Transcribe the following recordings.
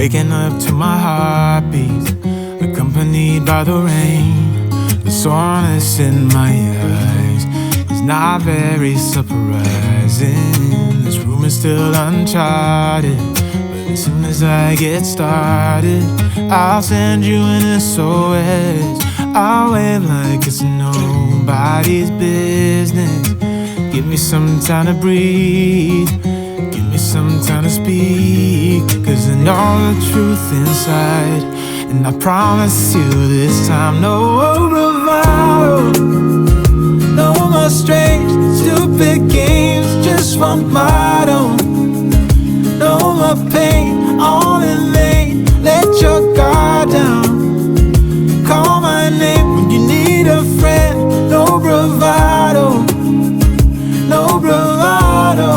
Waking up to my heartbeat, accompanied by the rain. The soreness in my eyes is not very surprising. This room is still uncharted, but as soon as I get started, I'll send you an SOS. I'll wave like it's nobody's business. Give me some time to breathe, give me some time to speak, 'cause I know the truth inside. And I promise you this time, no bravado, no more strange, stupid games, just one motto. No more pain, all in vain, let your guard down. Call my name when you need a friend. No bravado, no bravado.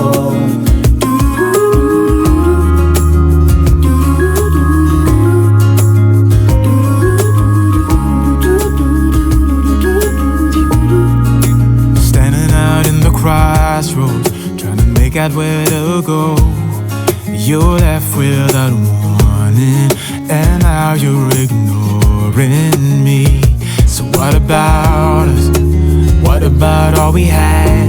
Standing out in the crossroads, trying to make out where to go. You're left without warning, and now you're ignoring me. So what about us? What about all we had?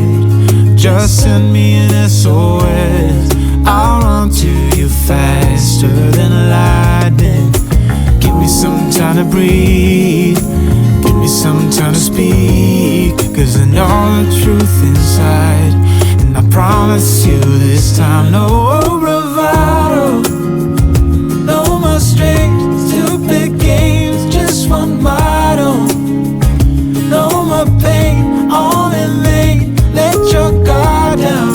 Just send me an SOS. I'll run to you faster than lightning. Give me some time to breathe, give me some time to speak, 'cause I know the truth inside. And I promise you this time, no bravado, no more strange, stupid games, just one motto. No more pain, all in vain, let your guard down.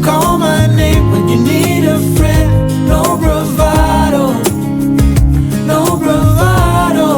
Call my name when you need a friend. No bravado, no bravado.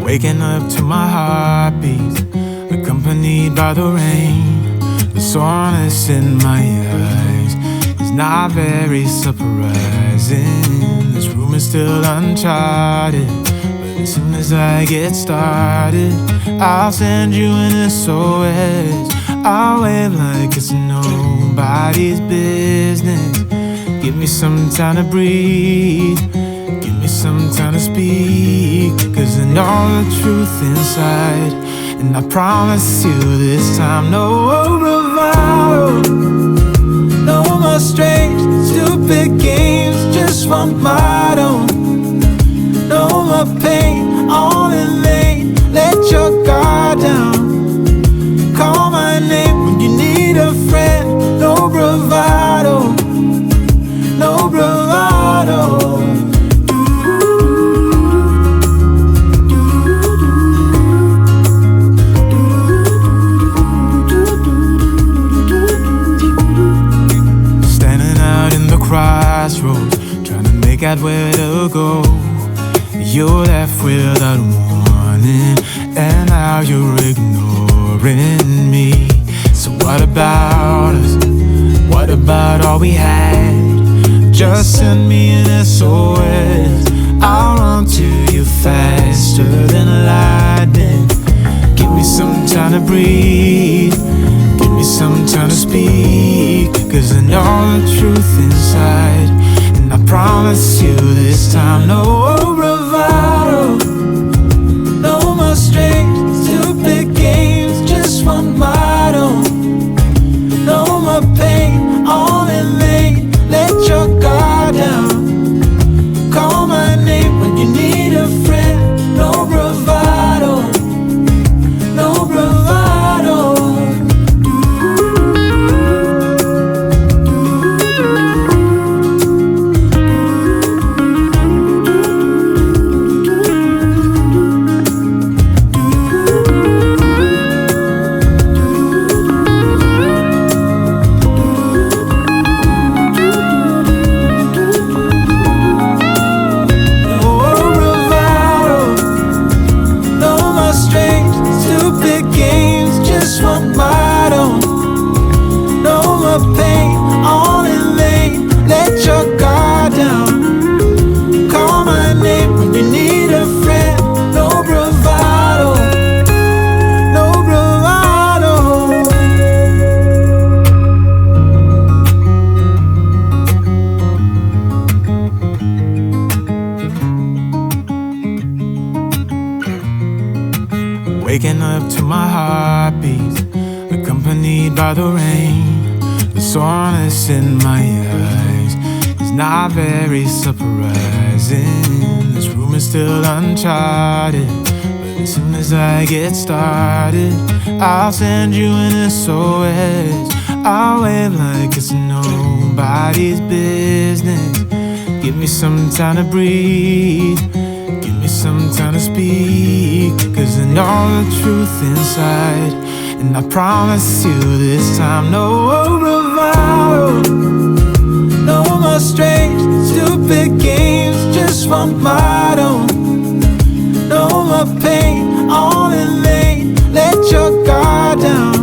Waking up to my heartbeat, accompanied by the rain. The soreness in my eyes is not very surprising. This room is still uncharted, but as soon as I get started, I'll send you an SOS. I'll wave like it's nobody's business. Give me some time to breathe, give me some time to speak, 'cause I know the truth inside. And I promise you this time, no bravado, no more strange, stupid games, just one motto. No more pain, all in vain, let your guard down. Call my name when you need a friend. No bravado, no bravado. Crossroads, trying to make out where to go. You're left without warning, and now you're ignoring me. So what about us? What about all we had? Just send me an SOS. I'll run to you faster than lightning. Give me some time to breathe, give me some time to speak, 'cause I know the truth inside. And I promise you this time, no bravado, no more strange, stupid games, just one motto. No more pain, all in vain, let Waking up to my heartbeats, accompanied by the rain. The soreness in my eyes is not very surprising. This room is still uncharted, but as soon as I get started, I'll send you an SOS. I'll wave like it's nobody's business. Give me some time to breathe, give me some time to speak, 'cause I know the truth inside. And I promise you this time, no bravado, no more strange, stupid games, just one motto. No more pain, all in vain, let your guard down.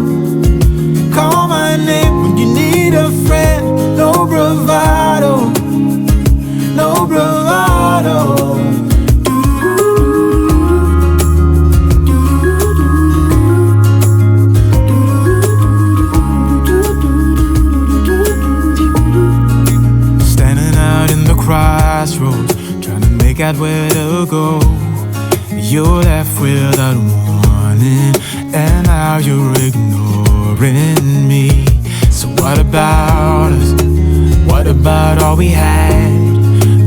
Call my name when you need a friend, no bravado, no bravado. Crossroads, trying to make out where to go. You're left without warning, and now you're ignoring me. So what about us? What about all we had?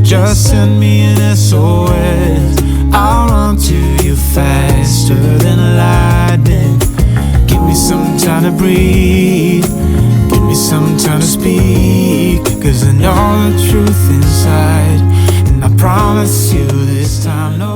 Just send me an SOS. I'll run to you faster than lightning. Give me some time to breathe, give me some time to speak, 'cause I know the truth inside. And I promise you this time, no